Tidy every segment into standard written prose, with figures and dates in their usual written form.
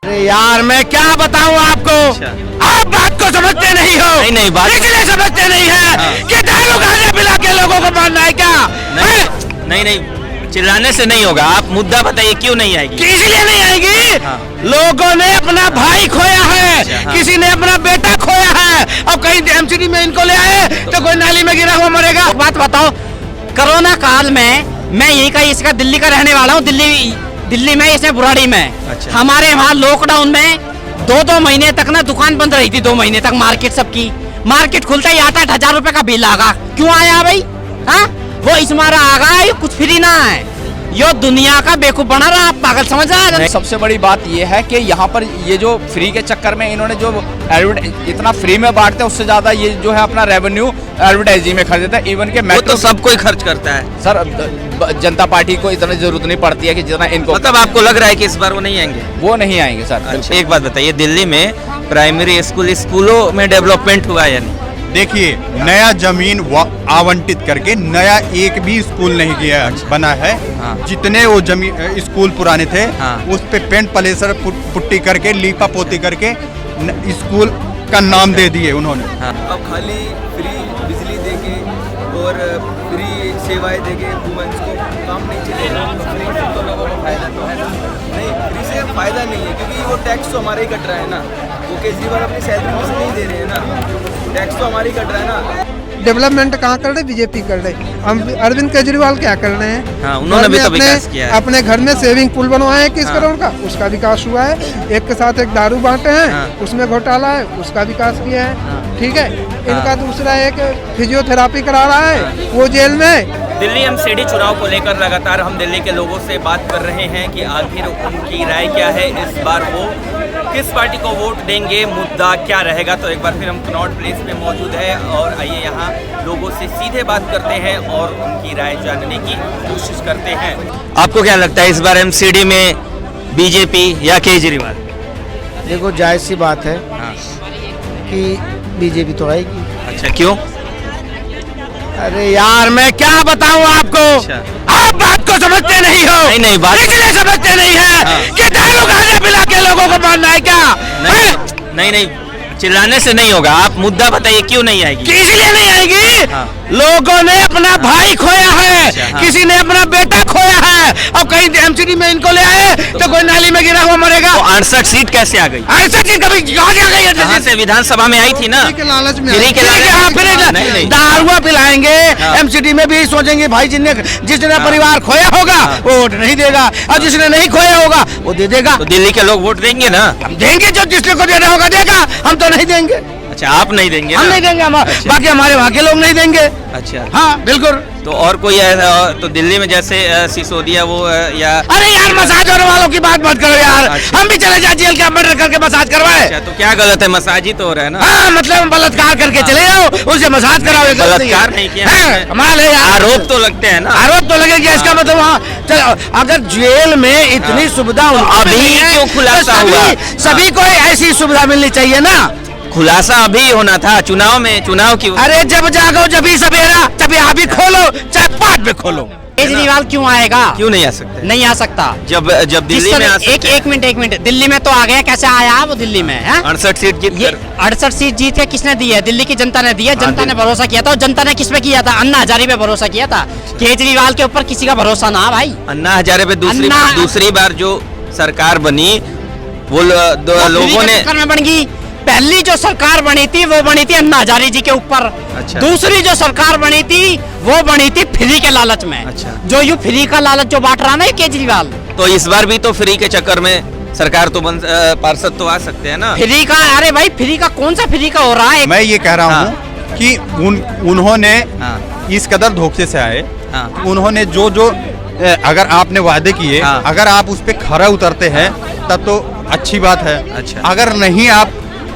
अरे यार मैं क्या बताऊं आपको। आप बात को समझते नहीं हो। नहीं बात इसलिए समझते नहीं है कि दारू गांजा पिला के लोगों को मारना है क्या। नहीं चिल्लाने से नहीं होगा। आप मुद्दा बताइए क्यों नहीं आएगी। इसलिए नहीं आएगी। लोगों ने अपना भाई खोया है, किसी ने अपना बेटा खोया है, और कहीं एमसीडी में इनको ले आए तो कोई नाली में गिरा हुआ मरेगा। बात बताओ, कोरोना काल में मैं यही का इसका दिल्ली का रहने वाला हूँ, दिल्ली में इसे बुराड़ी में। हमारे वहाँ लॉकडाउन में 2-2 महीने तक ना दुकान बंद रही थी। 2 महीने तक मार्केट सबकी, मार्केट खुलता ही 8-8 हजार रुपए का बिल आगा। क्यों आया भाई? हाँ वो इस मारा आगा, ये कुछ फ्री ना है। यो दुनिया का बेवकूफ बना रहा, आप पागल समझ रहा है। सबसे बड़ी बात ये है कि यहाँ पर ये जो फ्री के चक्कर में इन्होंने जो इतना फ्री में बांटते हैं, उससे ज्यादा ये जो है अपना रेवेन्यू एडवर्टाइजिंग में खर्च देता है। इवन के वो तो सब कोई खर्च करता है सर। जनता पार्टी को इतनी जरूरत नहीं पड़ती है कि जितना इनको। मतलब आपको लग रहा है कि इस बार वो नहीं आएंगे? वो नहीं आएंगे सर। अच्छा, एक बात बताइए, दिल्ली में प्राइमरी स्कूलों में डेवलपमेंट हुआ है या नहीं? देखिए, नया जमीन आवंटित करके नया एक भी स्कूल नहीं किया बना है। जितने वो जमीन स्कूल पुराने थे उस पे पेंट प्लेसर पुट्टी करके लीपा पोती करके स्कूल का नाम दे दिए उन्होंने। अब खाली फ्री बिजली देके और फ्री सेवाएं देके वुमेन्स को काम नहीं चलेगा। फ्री से तो लोगों को फायदा तो है ना? नहीं, फ्री से फायदा नहीं है, क्योंकि वो टैक्स तो हमारा ही कट रहा है ना। वो केजरीवाल अपनी सैलरी में से नहीं दे रहे हैं ना, टैक्स तो हमारी कट रहा है ना। डेवलपमेंट कहाँ कर रहे? बीजेपी कर रहे। हम अरविंद केजरीवाल क्या कर रहे हैं? उन्होंने भी तो विकास किया है। अपने घर में सेविंग पूल बनवाए हैं 21 करोड़ का, उसका विकास हुआ है। एक के साथ एक दारू बांटे हैं, उसमें घोटाला है, उसका विकास किया है। ठीक है। इनका दूसरा एक फिजियोथेरापी करा रहा है वो जेल में। दिल्ली एमसीडी चुनाव को लेकर लगातार हम दिल्ली के लोगों से बात कर रहे हैं कि आखिर उनकी राय क्या है, इस बार वो किस पार्टी को वोट देंगे, मुद्दा क्या रहेगा। तो एक बार फिर हम कनॉट प्लेस में मौजूद है और आइए यहाँ लोगों से सीधे बात करते हैं और उनकी राय जानने की कोशिश करते हैं। आपको क्या लगता है इस बार एमसीडी में बीजेपी या केजरीवाल? देखो, जायज सी बात है कि बीजेपी तो आएगी। अच्छा, क्यों? अरे यार मैं क्या बताऊं आपको। आप बात को समझते नहीं हो। नहीं बात इसलिए समझते नहीं है कि दारू गांजा पिला के लोगों को मारना है क्या। नहीं चिल्लाने से नहीं होगा। आप मुद्दा बताइए क्यों नहीं आएगी। इसलिए नहीं आएगी। लोगों ने अपना भाई खोया है, किसी ने अपना बेटा खोया है, और कहीं एमसीडी में इनको ले आए तो कोई नाली में गिरा हुआ मरेगा। 68 सीट कैसे आ गई? 68 सीट कभी कहाँ से आ गई? कहाँ से? विधानसभा में आई थी ना। लालच में दारुआ पिलाएंगे। एमसीडी में भी सोचेंगे भाई जिसने परिवार खोया होगा वो वोट नहीं देगा, और जिसने नहीं खोया होगा वो दे देगा। तो दिल्ली के लोग वोट देंगे ना? हम देंगे, जो जिसने को देना होगा देगा, हम तो नहीं देंगे। अच्छा, आप नहीं देंगे? हम नहीं देंगे। अच्छा। बाकी हमारे वहाँ के लोग नहीं देंगे। अच्छा, हाँ बिल्कुल। तो और कोई तो दिल्ली में जैसे सिसोदिया वो या अरे यार मसाज होने वालों की बात मत करो यार। अच्छा। हम भी चले जाए जेल के मर्डर करके मसाज करवाए। अच्छा, तो क्या गलत है? मसाज ही तो हो रहा है ना। हाँ, मतलब बलात्कार करके चले जाओ, उसे मसाज कराओ। बलात्कार नहीं किया। हमारे आरोप तो लगते हैं ना। आरोप तो लगेगा। इसका मतलब वहाँ अगर जेल में इतनी सुविधा अभी क्यों खुलासा हुआ? सभी को ऐसी सुविधा मिलनी चाहिए ना। खुलासा अभी होना था, चुनाव में। चुनाव की अरे जब जागो जब ही सवेरा, जब अभी खोलो चाहे बाद में खोलो। केजरीवाल क्यों आएगा? क्यों नहीं आ सकते? नहीं आ सकता। जब दिल्ली में एक मिनट दिल्ली में तो आ गया। कैसे आया वो दिल्ली में? 68 सीट जीत कर। 68 सीट जीत के किसने दी है? दिल्ली की जनता ने दी है। जनता ने भरोसा किया था। और जनता ने किस पे किया था? अन्ना हजारे पे भरोसा किया था। केजरीवाल के ऊपर किसी का भरोसा ना भाई। अन्ना हजारे पे दूसरी बार जो सरकार बनी वो लोगों ने बन गई। पहली जो सरकार बनी थी वो बनी थी अन्ना हजारे जी के ऊपर। अच्छा। दूसरी जो सरकार बनी थी वो बनी थी फ्री के लालच में। अच्छा। जो यू फ्री का लालच जो बांट रहा ना केजरीवाल, तो इस बार भी तो फ्री के चक्कर में सरकार तो पार्षद तो आ सकते हैं ना। फ्री का? अरे भाई फ्री का कौन सा फ्री का हो रहा है? मैं ये कह रहा हूँ कि उन्होंने इस कदर धोखे से आए। उन्होंने जो अगर आपने वादे किए, अगर आप उस पर खरा उतरते हैं तब तो अच्छी बात है। अच्छा।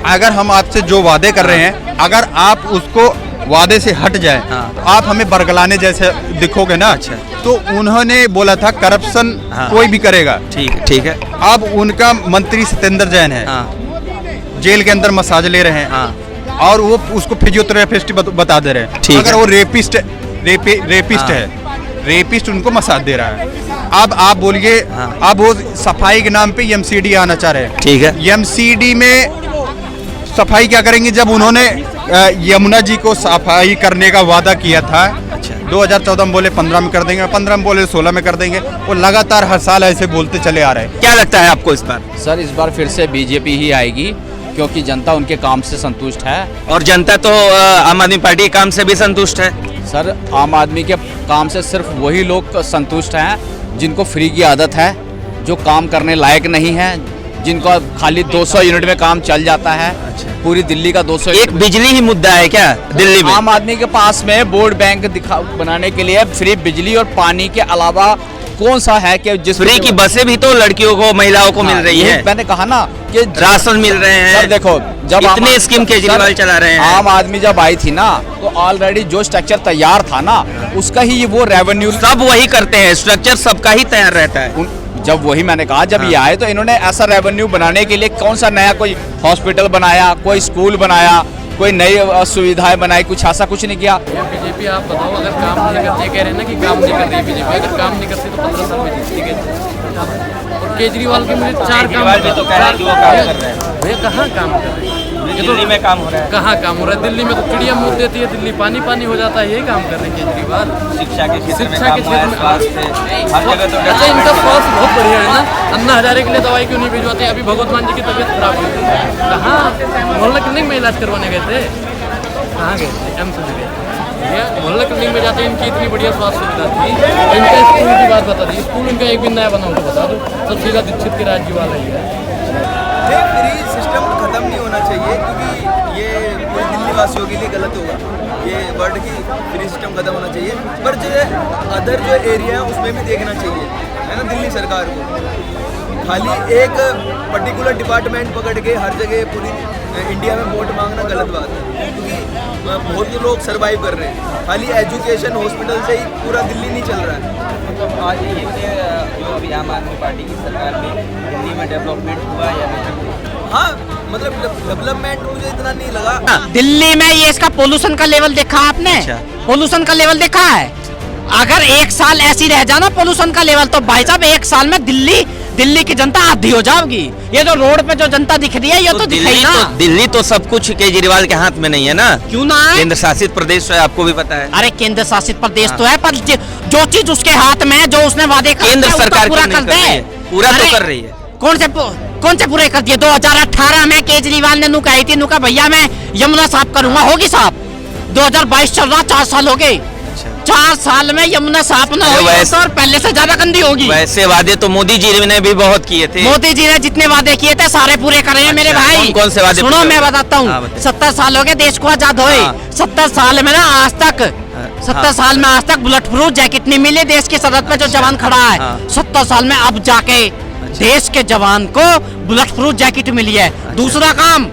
अगर हम आपसे जो वादे कर रहे हैं, अगर आप उसको वादे से हट जाए तो आप हमें बरगलाने जैसे दिखोगे ना। अच्छा। तो उन्होंने बोला था करप्शन कोई भी करेगा। ठीक है। अब उनका मंत्री सत्येंद्र जैन है, जेल के अंदर मसाज ले रहे हैं और वो उसको फिजियोथेरेपिस्ट बता दे रहे हैं। अगर वो रेपिस्ट है, रेपिस्ट उनको मसाज दे रहा है। अब आप बोलिए, अब वो सफाई के नाम पे एमसीडी आना चाह रहे हैं। ठीक है। एमसीडी में सफाई क्या करेंगे जब उन्होंने यमुना जी को सफाई करने का वादा किया था। 2014 में बोले 15 में कर देंगे, 15 में बोले 16 में कर देंगे। वो लगातार हर साल ऐसे बोलते चले आ रहे हैं। क्या लगता है आपको इस बार? सर इस बार फिर से बीजेपी ही आएगी, क्योंकि जनता उनके काम से संतुष्ट है। और जनता तो आम आदमी पार्टी के काम से भी संतुष्ट है। सर आम आदमी के काम से सिर्फ वही लोग संतुष्ट हैं जिनको फ्री की आदत है, जो काम करने लायक नहीं है, जिनको खाली 200 यूनिट में काम चल जाता है। पूरी दिल्ली का 200 एक बिजली ही मुद्दा है क्या दिल्ली में? आम आदमी के पास में वोट बैंक बनाने के लिए फ्री बिजली और पानी के अलावा कौन सा है कि जिस फ्री की बसें भी तो लड़कियों को, महिलाओं को मिल रही ये है। मैंने कहा ना कि राशन मिल रहे हैं। सर देखो, जब इतने स्कीम केजरीवाल चला रहे हैं। आम आदमी जब आई थी ना, तो ऑलरेडी जो स्ट्रक्चर तैयार था ना, उसका ही वो रेवेन्यू सब वही करते हैं, स्ट्रक्चर सबका ही तैयार रहता है। जब वही मैंने कहा, जब ये आए तो इन्होंने ऐसा रेवेन्यू बनाने के लिए कौन सा नया कोई हॉस्पिटल बनाया, कोई स्कूल बनाया, कोई नई सुविधाएं बनाई, कुछ ऐसा कुछ नहीं किया। बीजेपी आप बताओ, अगर काम नहीं करते, कह रहे हैं ना कि काम नहीं कर रही बीजेपी, अगर काम नहीं करती तो 15 साल में जीतती है। और केजरीवाल के मुझे 4 काम भी तो कह रहे हैं कि वो काम कर रहे हैं। भैया कहाँ काम कर रहे हैं? दिल्ली में काम हो रहा है। कहाँ काम हो रहा है? दिल्ली में तो चिड़िया मुँह देती है, दिल्ली पानी पानी हो जाता है, यही काम कर रहे हैं केजरीवाल। शिक्षा के क्षेत्र में शिक्षा काम के हुआ है, क्षेत्र में स्वास्थ्य हर जगह तो अच्छा, इनका स्वास्थ्य बहुत बढ़िया है ना। अन्ना हजारे के लिए दवाई क्यों नहीं भिजवाते? अभी भगवत मान जी की तबीयत खराब हुई थी, कहाँ मोहल्ला क्लिनिक में इलाज करवाने गए थे? कहाँ गए थे? एम्स में गए भैया। मोहल्ला क्लिनिक में जाते, इनकी इतनी बढ़िया स्वास्थ्य सुविधा थी। इनका स्कूल की बात बता दी, स्कूल इनका एक भी नया बना तो बता दो। सब सीधा दीक्षित के राज्य वाला ही है। फ्री सिस्टम खत्म नहीं होना चाहिए, क्योंकि ये पूरी दिल्ली वासियों के लिए गलत होगा। ये वर्ल्ड की फ्री सिस्टम खत्म होना चाहिए, पर जो अदर जो एरिया है उसमें भी देखना चाहिए, है ना, दिल्ली सरकार को। खाली एक पर्टिकुलर डिपार्टमेंट पकड़ के हर जगह पूरी इंडिया में वोट मांगना गलत बात है, क्योंकि बहुत लोग सर्वाइव कर रहे हैं। खाली एजुकेशन हॉस्पिटल से ही पूरा दिल्ली नहीं चल रहा है। तो आज ये जो अभी आम आदमी पार्टी की सरकार में दिल्ली में डेवलपमेंट हुआ या नहीं? हाँ, मतलब डेवलपमेंट मुझे इतना नहीं लगा। दिल्ली में ये इसका पोल्यूशन का लेवल देखा आपने? पोल्यूशन का लेवल देखा है? अगर एक साल ऐसी रह जाना पोल्यूशन का लेवल, तो भाई साहब एक साल में दिल्ली की जनता आधी हो जाएगी। ये जो रोड पे जो जनता दिख रही है, ये तो दिखाई ना। दिल्ली तो सब कुछ केजरीवाल के हाथ में नहीं है ना। क्यों ना है? केंद्र शासित प्रदेश है, आपको भी पता है। अरे केंद्र शासित प्रदेश तो है, पर जो चीज उसके हाथ में है, जो उसने वादे कर केंद्र सरकार पूरा क्यों नहीं कर रही है? पूरा तो कर रही है। कौन से पूरे कर दिए? 2018 में केजरीवाल ने नु कही थी, नु का भैया मैं यमुना साफ करूंगा, होगी साफ। 2022 चल रहा, 4 साल हो गए। 4 साल में यमुना साफ ना हो तो और पहले से ज्यादा गंदी होगी। वैसे वादे तो मोदी जी ने भी बहुत किए थे। मोदी जी ने जितने वादे किए थे सारे पूरे करे हैं मेरे भाई। कौन से वादे? सुनो मैं बताता हूँ। 70 साल हो गए देश को आजाद होए। 70 साल में ना आज तक 70 साल में आज तक बुलेट प्रूफ जैकेट नहीं मिले देश की सरहद पे जो जवान खड़ा है। 70 साल में अब जाके देश के जवान को बुलेट प्रूफ जैकेट मिली है। दूसरा काम,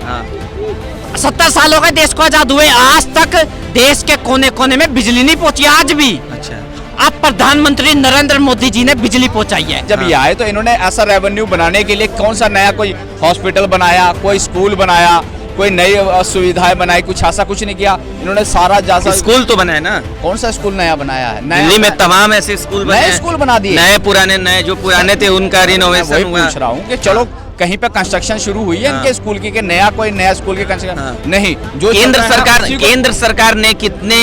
70 साल हो गए देश को आजाद हुए, आज तक देश के कोने कोने में बिजली नहीं पहुंची आज भी। अब प्रधानमंत्री नरेंद्र मोदी जी ने बिजली पहुंचाई है। जब ये आए तो इन्होंने ऐसा रेवेन्यू बनाने के लिए कौन सा नया कोई हॉस्पिटल बनाया, कोई स्कूल बनाया, कोई नई सुविधाएं बनाई, कुछ ऐसा कुछ नहीं किया। इन्होंने सारा जैसा स्कूल तो बनाया ना। कौन सा स्कूल नया बनाया है? दिल्ली में तमाम ऐसे स्कूल बने, नए स्कूल बना दिए, नए पुराने, नए जो पुराने थे उनका रिनोवेशन हुआ। पूछ रहा हूँ कि चलो कहीं पे कंस्ट्रक्शन शुरू हुई है इनके स्कूल की, कि कोई नया स्कूल की कंस्ट्रक्शन नहीं। जो केंद्र सरकार ने कितने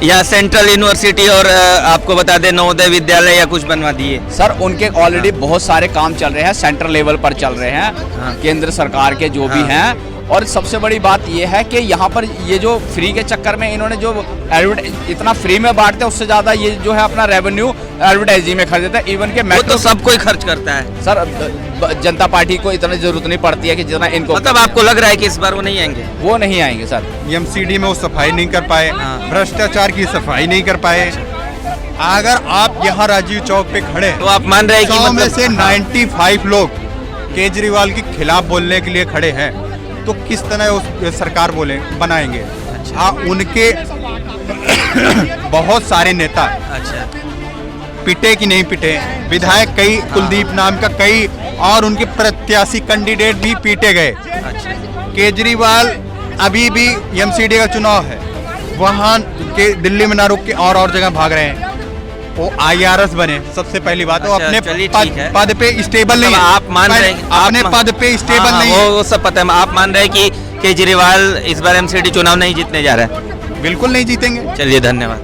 या सेंट्रल यूनिवर्सिटी और आपको बता दें नवोदय विद्यालय या कुछ बनवा दिए? सर उनके ऑलरेडी बहुत सारे काम चल रहे हैं, सेंट्रल लेवल पर चल रहे हैं, केंद्र सरकार के जो भी हैं। और सबसे बड़ी बात यह है कि यहाँ पर ये जो फ्री के चक्कर में इन्होंने जो इतना फ्री में बांटते हैं, उससे ज्यादा ये जो है अपना रेवेन्यू एडवर्टाइजिंग में खर्च देता है। इवन के मेट्रो तो सब कोई खर्च करता है सर। जनता पार्टी को इतनी जरूरत नहीं पड़ती है कि जितना इनको। मतलब आपको लग रहा है कि इस बार वो नहीं आएंगे? वो नहीं आएंगे सर। एमसीडी में वो सफाई नहीं कर पाए, भ्रष्टाचार की सफाई नहीं कर पाए। अगर आप यहाँ राजीव चौक पे खड़े तो आप मान रहे हैं कि 100 में से 95 लोग केजरीवाल के खिलाफ बोलने के लिए खड़े हैं, तो किस तरह उस सरकार बनाएंगे? उनके बहुत सारे नेता पिटे कि नहीं पिटे, विधायक कई, कुलदीप नाम का कई, और उनके प्रत्याशी कैंडिडेट भी पीटे गए। केजरीवाल अभी भी एमसीडी का चुनाव है, वहाँ के दिल्ली में ना रुक के और जगह भाग रहे हैं। वो IRS बने, सबसे पहली बात। वो अच्छा, अपने चलिए ठीक है। पद पे स्टेबल नहीं है। आप मान रहे हैं अपने पद पे स्टेबल हाँ, नहीं है। वो सब पता है। आप मान रहे हैं कि केजरीवाल इस बार MCD चुनाव नहीं जीतने जा रहा है? बिल्कुल नहीं जीतेंगे। चलिए धन्यवाद।